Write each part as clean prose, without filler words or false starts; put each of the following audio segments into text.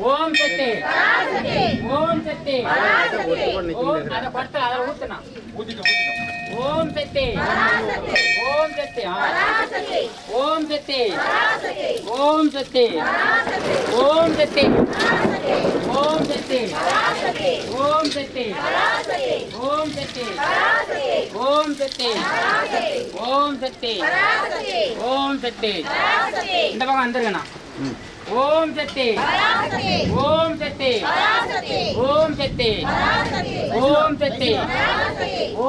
ஓம் சக்தி ஓம் சக்தி அத பட்ட அத ஊத்துனா ஓம் சக்தி ஓம் சக்தி ஓம் சக்தி ஓம் சக்தி ஓம் சக்தி ஓம் சக்தி ஓம் சக்தி ஓம் சக்தி ஓம் சக்தி ஓம் சக்தி ஓம் சக்தி இந்த பக்கம் வந்துருங்கண்ணா ஓம் சக்தி ஓம் சக்தி ஓம் சக்தி ஓம் சக்தி ஓம் சக்தி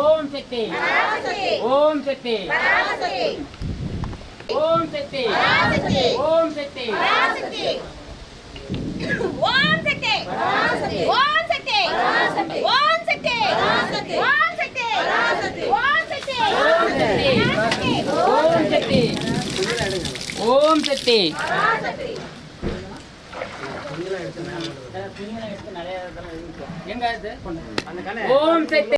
ஓம் சக்தி ஓம் சக்தி ஓம் சக்தி ஓம் சக்தி ஓம் சக்தி ஓம் சக்தி ஓம் சக்தி ஓம் சக்தி ஓம் சக்தி ஓம் சக்தி எங்க ஓம் சக்தி